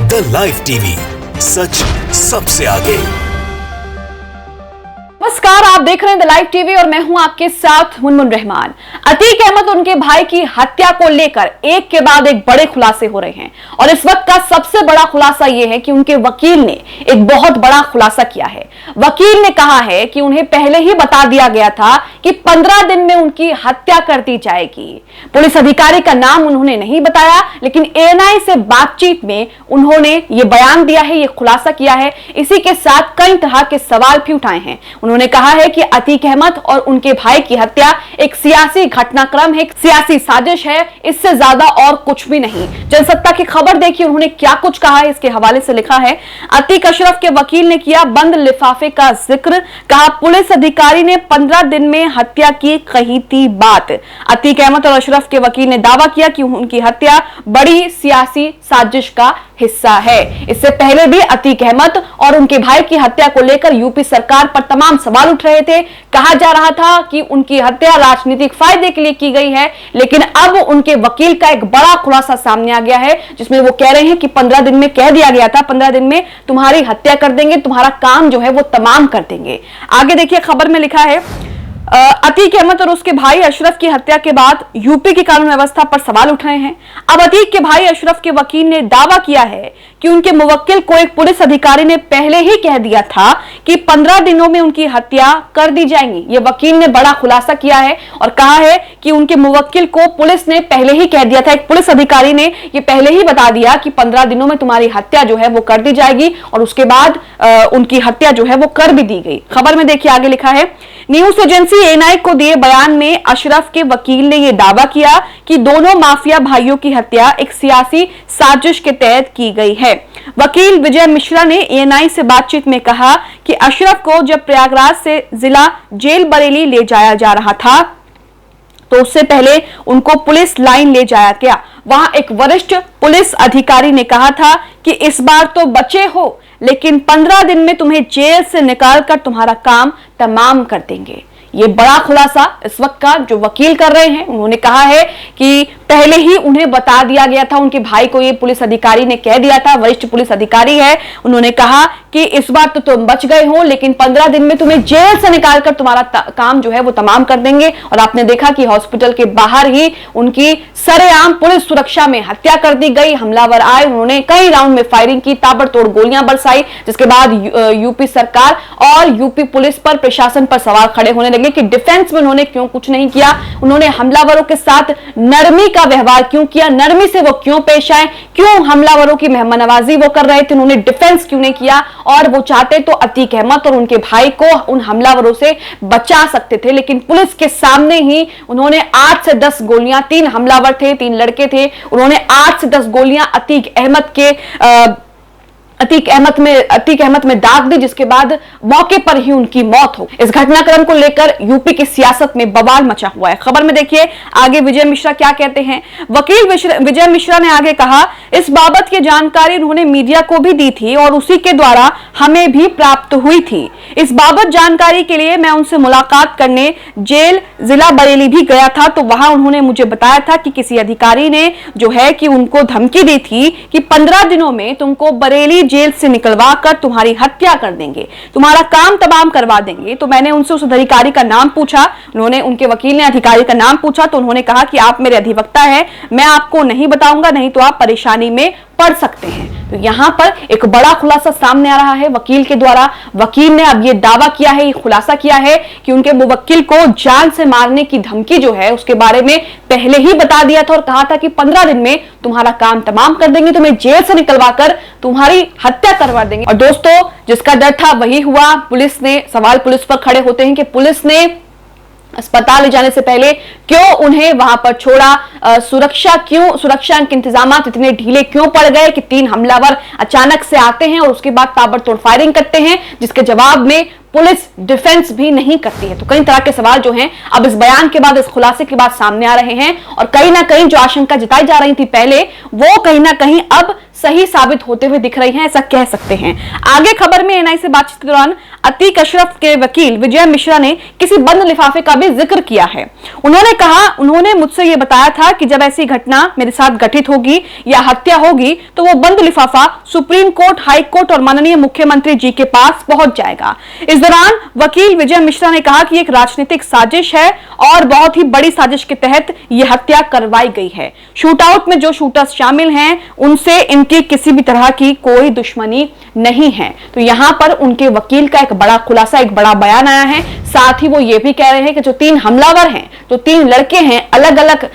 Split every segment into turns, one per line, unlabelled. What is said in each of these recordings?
The live TV, सच सबसे आगे।
नमस्कार, आप देख रहे हैं द लाइव टीवी और मैं हूं आपके साथ मुनमुन रहमान। अतीक अहमद उनके भाई की हत्या को लेकर एक के बाद एक बड़े खुलासे हो रहे हैं और इस वक्त का सबसे बड़ा खुलासा यह है कि उनके वकील ने एक बहुत बड़ा खुलासा किया है। वकील ने कहा है कि उन्हें पहले ही बता दिया गया था कि 15 दिन में उनकी हत्या कर दी जाएगी। पुलिस अधिकारी का नाम उन्होंने नहीं बताया, लेकिन एएनआई से बातचीत में उन्होंने ये बयान दिया है, ये खुलासा किया है। इसी के साथ कई तरह के सवाल भी उठाए हैं। उन्होंने कहा है कि अतीक अहमद और उनके भाई की हत्या एक सियासी घटनाक्रम है, एक सियासी साजिश है, इससे ज्यादा और कुछ भी नहीं। जनसत्ता की खबर देखिए उन्होंने क्या कुछ कहा है, इसके हवाले से लिखा है। अतीक अशरफ के वकील ने किया बंद लिफाफे का जिक्र, कहा पुलिस अधिकारी ने 15 दिन में हत्या की कही थी बात। अतीक अहमद और अशरफ के वकील ने दावा किया कि उनकी हत्या बड़ी सियासी साजिश का हिस्सा है। इससे पहले भी अतीक अहमद और उनके भाई की हत्या को लेकर यूपी सरकार पर तमाम सवाल उठ रहे थे। कहा जा रहा था कि उनकी हत्या राजनीतिक फायदे के लिए की गई है, लेकिन अब उनके वकील का एक बड़ा खुलासा सामने आ गया है, जिसमें वो कह रहे हैं कि 15 दिन में कह दिया गया था 15 दिन में तुम्हारी हत्या कर देंगे, तुम्हारा काम जो है वो तमाम कर देंगे। आगे देखिए खबर में लिखा है, अतीक अहमद और उसके भाई अशरफ की हत्या के बाद यूपी की कानून व्यवस्था पर सवाल उठ रहे हैं। अब अतीक के भाई अशरफ के वकील ने दावा किया है कि उनके मुवक्किल को एक पुलिस अधिकारी ने पहले ही कह दिया था कि 15 दिनों में उनकी हत्या कर दी जाएगी। ये वकील ने बड़ा खुलासा किया है और कहा है कि उनके मुवक्किल को पुलिस ने पहले ही कह दिया था, एक पुलिस अधिकारी ने ये पहले ही बता दिया कि 15 दिनों में तुम्हारी हत्या जो है वो कर दी जाएगी और उसके बाद उनकी हत्या जो है वो कर भी दी गई। खबर में देखिए आगे लिखा है, न्यूज एजेंसी एएनआई को दिए बयान में अशरफ के वकील ने यह दावा किया कि दोनों माफिया भाइयों की हत्या एक सियासी साजिश के तहत की गई है। वकील विजय मिश्रा ने एएनआई से बातचीत में कहा कि अशरफ को जब प्रयागराज से जिला जेल बरेली ले जाया जा रहा था तो उससे पहले उनको पुलिस लाइन ले जाया गया। वहां एक वरिष्ठ पुलिस अधिकारी ने कहा था कि इस बार तो बचे हो, लेकिन 15 दिन में तुम्हें जेल से निकालकर तुम्हारा काम तमाम कर देंगे। ये बड़ा खुलासा इस वक्त का जो वकील कर रहे हैं। उन्होंने कहा है कि पहले ही उन्हें बता दिया गया था, उनके भाई को ये पुलिस अधिकारी ने कह दिया था, वरिष्ठ पुलिस अधिकारी है। उन्होंने कहा कि इस बार तो तुम बच गए हो, लेकिन 15 दिन में तुम्हें जेल से निकालकर तुम्हारा काम जो है वो तमाम कर देंगे। और आपने देखा कि हॉस्पिटल के बाहर ही उनकी सरेआम पुलिस सुरक्षा में हत्या कर दी गई। हमलावर आए, उन्होंने कई राउंड में फायरिंग की, ताबड़तोड़ गोलियां बरसाई, जिसके बाद यूपी सरकार और यूपी पुलिस पर, प्रशासन पर सवाल खड़े होने लगे कि डिफेंस में उन्होंने क्यों कुछ नहीं किया, उन्होंने हमलावरों के साथ नरमी का व्यवहार क्यों किया, नरमी से वो क्यों पेश आए, क्यों हमलावरों की मेहमान नवाजी वो कर रहे थे, उन्होंने डिफेंस क्यों नहीं किया। और वो चाहते तो अतीक अहमद और उनके भाई को उन हमलावरों से बचा सकते थे, लेकिन पुलिस के सामने ही उन्होंने 8 से 10 गोलियां, 3 हमलावर थे, 3 लड़के थे, उन्होंने 8 से 10 गोलियां अतीक अहमद में दाग दी, जिसके बाद मौके पर ही उनकी मौत हो। इस घटनाक्रम को लेकर यूपी की सियासत में बवाल मचा हुआ है। खबर में देखिए आगे विजय मिश्रा क्या कहते हैं। वकील विजय मिश्रा ने आगे कहा, इस बाबत की जानकारी उन्होंने मीडिया को भी दी थी और उसी के द्वारा हमें भी प्राप्त हुई थी। इस बाबत जानकारी के लिए मैं उनसे मुलाकात करने जेल जिला बरेली भी गया था, तो वहां उन्होंने मुझे बताया था कि किसी अधिकारी ने जो है कि उनको धमकी दी थी कि 15 दिनों में तुमको बरेली जेल से निकलवा कर तुम्हारी हत्या कर देंगे, तुम्हारा काम तमाम करवा देंगे। तो मैंने उनसे उस अधिकारी का नाम पूछा, उनके वकील ने अधिकारी का नाम पूछा, तो उन्होंने कहा कि आप मेरे अधिवक्ता हैं, मैं आपको नहीं बताऊंगा, नहीं तो आप परेशानी में पढ़ सकते हैं। तो यहां पर एक बड़ा खुलासा सामने आ रहा है वकील के द्वारा। वकील ने अब यह दावा किया है, खुलासा किया है कि उनके मुवक्किल को जान से मारने की धमकी जो है उसके बारे में पहले ही बता दिया था और कहा था कि 15 दिन में तुम्हारा काम तमाम कर देंगे, तुम्हें जेल से निकलवाकर तुम्हारी हत्या करवा देंगे। और दोस्तों, जिसका डर था वही हुआ। पुलिस ने, सवाल पुलिस पर खड़े होते हैं कि पुलिस ने अस्पताल ले जाने से पहले क्यों उन्हें वहां पर छोड़ा, सुरक्षा के इंतजाम इतने ढीले क्यों पड़ गए कि 3 हमलावर अचानक से आते हैं और उसके बाद ताबड़तोड़ फायरिंग करते हैं, जिसके जवाब में पुलिस डिफेंस भी नहीं करती है। तो कई तरह के सवाल जो हैं अब इस बयान के बाद, इस खुलासे के बाद सामने आ रहे हैं और कहीं ना कहीं जो आशंका जताई जा रही थी पहले, वो कहीं ना कहीं अब सही साबित होते हुए दिख रही हैं, ऐसा कह सकते हैं। आगे खबर में एएनआई से बातचीत के दौरान अतीक अशरफ के वकील विजय मिश्रा ने किसी बंद लिफाफे का भी जिक्र किया है। उन्होंने कहा, उन्होंने मुझसे यह बताया था कि जब ऐसी घटना मेरे साथ घटित होगी या हत्या होगी तो वो बंद लिफाफा सुप्रीम कोर्ट, हाई कोर्ट और माननीय मुख्यमंत्री जी के पास पहुंच जाएगा। इस दौरान वकील विजय मिश्रा ने कहा कि एक राजनीतिक साजिश है और बहुत ही बड़ी साजिश के तहत यह हत्या करवाई गई है। शूटआउट में जो शूटर्स शामिल हैं उनसे इनकी किसी भी तरह की कोई दुश्मनी नहीं है। तो यहां पर उनके वकील का एक बड़ा खुलासा, एक बड़ा बयान आया है। साथ ही वो ये भी कह रहे हैं कि जो 3 हमलावर हैं, जो 3 लड़के हैं अलग अलग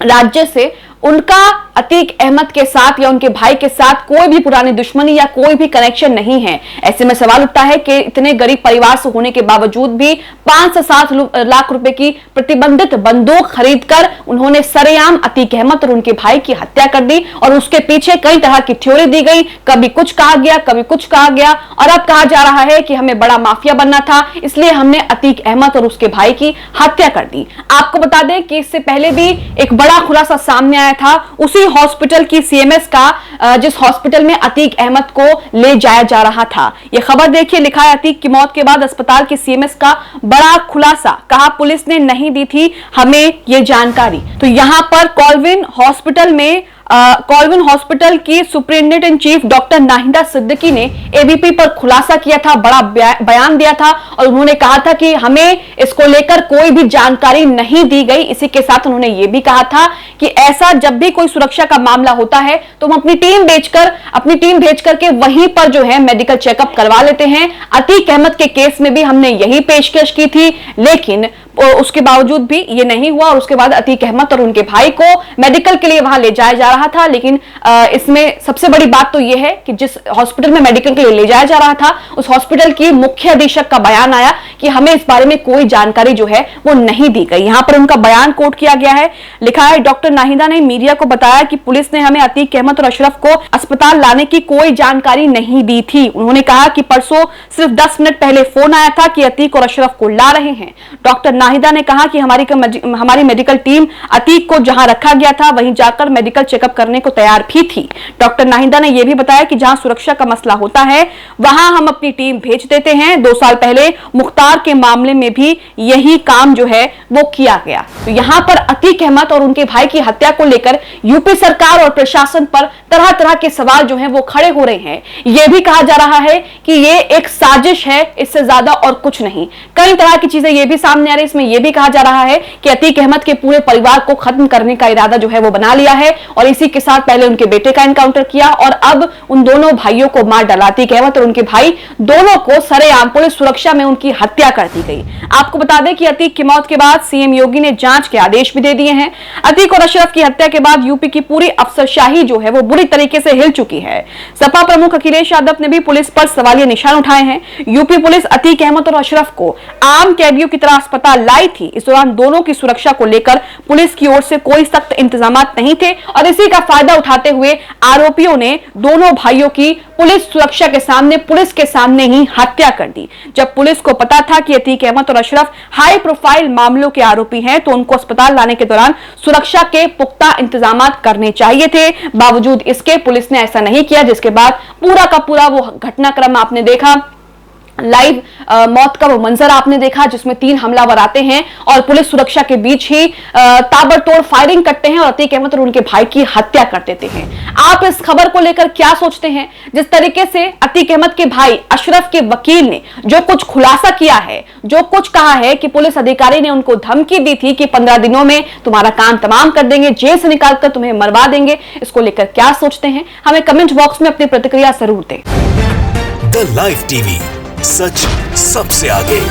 राज्य से, उनका अतीक अहमद के साथ या उनके भाई के साथ कोई भी पुरानी दुश्मनी या कोई भी कनेक्शन नहीं है। ऐसे में सवाल उठता है कि इतने गरीब परिवार से होने के बावजूद भी 5 से 7 लाख रुपए की प्रतिबंधित बंदूक खरीदकर उन्होंने सरेआम अतीक अहमद और उनके भाई की हत्या कर दी और उसके पीछे कई तरह की थ्योरी दी गई। कभी कुछ कहा गया, कभी कुछ कहा गया और अब कहा जा रहा है कि हमें बड़ा माफिया बनना था, इसलिए हमने अतीक अहमद और उसके भाई की हत्या कर दी। आपको बता दें कि इससे पहले भी एक बड़ा खुलासा सामने आया था उसी हॉस्पिटल की सीएमएस का, जिस हॉस्पिटल में अतीक अहमद को ले जाया जा रहा था। यह खबर देखिए, लिखा है अतीक की मौत के बाद अस्पताल की सीएमएस का बड़ा खुलासा, कहा पुलिस ने नहीं दी थी हमें यह जानकारी। तो यहां पर कॉलविन हॉस्पिटल की superintendent in chief doctor Nahida Siddiqui ने एबीपी पर खुलासा किया था, बड़ा बयान दिया था और उन्होंने कहा था कि हमें इसको लेकर कोई भी जानकारी नहीं दी गई। इसी के साथ उन्होंने यह भी कहा था कि ऐसा जब भी कोई सुरक्षा का मामला होता है तो हम अपनी टीम भेज करके वहीं पर जो है मेडिकल चेकअप करवा लेते हैं। अतीक अहमद के केस में भी हमने यही पेशकश की थी, लेकिन उसके बावजूद भी ये नहीं हुआ और उसके बाद अतीक अहमद और उनके भाई को मेडिकल के लिए वहां ले जाया जा रहा था। लेकिन इसमें सबसे बड़ी बात तो यह है कि जिस हॉस्पिटल में मेडिकल के लिए ले जाया जा रहा था उस हॉस्पिटल की मुख्य अधीक्षक का बयान आया कि हमें इस बारे में कोई जानकारी जो है वो नहीं दी गई। यहां पर उनका बयान कोट किया गया है, लिखा है डॉक्टर नाहिदा ने मीडिया को बताया कि पुलिस ने हमें अतीक अहमद और अशरफ को अस्पताल लाने की कोई जानकारी नहीं दी थी। उन्होंने कहा कि परसों सिर्फ 10 मिनट पहले फोन आया था कि अतीक और अशरफ को ला रहे हैं। डॉक्टर नाहिदा ने कहा कि हमारी मेडिकल टीम अतीक को जहां रखा गया था वहीं जाकर मेडिकल चेकअप करने को तैयार भी थी। डॉक्टर नाहिदा ने यह भी बताया कि जहां सुरक्षा का मसला होता है वहां हम अपनी टीम भेज देते हैं। 2 साल पहले मुख्तार के मामले में भी यही काम जो है वो किया गया। तो यहां पर अतीक अहमद और उनके भाई की हत्या को लेकर यूपी सरकार और प्रशासन पर तरह तरह के सवाल जो हैं वो खड़े हो रहे हैं। यह भी कहा जा रहा है कि ये एक साजिश है, इससे ज्यादा और कुछ नहीं। कई तरह की चीजें ये भी सामने आ रही है। इसमें यह भी कहा जा रहा है कि अतीक अहमद के पूरे परिवार को खत्म करने का इरादा जो है वो बना लिया है और इसी के साथ पहले उनके बेटे का एनकाउंटर किया और अब उन दोनों भाइयों को मार डाला। अतीक अहमद और उनके भाई दोनों को सरेआम पुलिस सुरक्षा में उनकी हत्या कर दी गई। आपको बता दें कि अतीक की मौत के बाद सीएम योगी ने जांच के आदेश भी दे दिए हैं। अतीक और अशरफ की हत्या के बाद यूपी की पूरी अफसरशाही जो है वो बुरी तरीके से हिल चुकी है। सपा प्रमुख अखिलेश यादव ने भी पुलिस पर सवालिया निशान उठाए हैं। यूपी पुलिस अतीक अहमद और अशरफ को आम कैदियों की तरह अस्पताल लाई थी। इस दौरान दोनों की सुरक्षा को लेकर पुलिस की ओर से कोई सख्त इंतजाम नहीं थे और इसी का फायदा उठाते हुए आरोपियों ने दोनों भाइयों की पुलिस सुरक्षा के सामने, पुलिस के सामने ही हत्या कर दी। जब पुलिस को पता था कि अतीक अहमद और अशरफ हाई प्रोफाइल मामलों के आरोपी हैं तो उनको अस्पताल लाने के दौरान सुरक्षा के पुख्ता इंतजाम करने चाहिए थे। बावजूद इसके पुलिस ने ऐसा नहीं किया, जिसके बाद पूरा का पूरा वो घटनाक्रम आपने देखा, लाइव मौत का वो मंजर आपने देखा जिसमें 3 हमलावर आते हैं और पुलिस सुरक्षा के बीच ही ताबड़तोड़ फायरिंग करते हैं और अतीक अहमद और उनके भाई की हत्या कर देते हैं। आप इस खबर को लेकर क्या सोचते हैं? जिस तरीके से अतीक अहमद के भाई अशरफ के वकील ने जो कुछ खुलासा किया है, जो कुछ कहा है कि पुलिस अधिकारी ने उनको धमकी दी थी कि 15 दिनों में तुम्हारा काम तमाम कर देंगे, जेल से निकालकर तुम्हें मरवा देंगे, इसको लेकर क्या सोचते हैं? हमें कमेंट बॉक्स में अपनी प्रतिक्रिया जरूर दें।
द लाइव टीवी, सच सबसे आगे।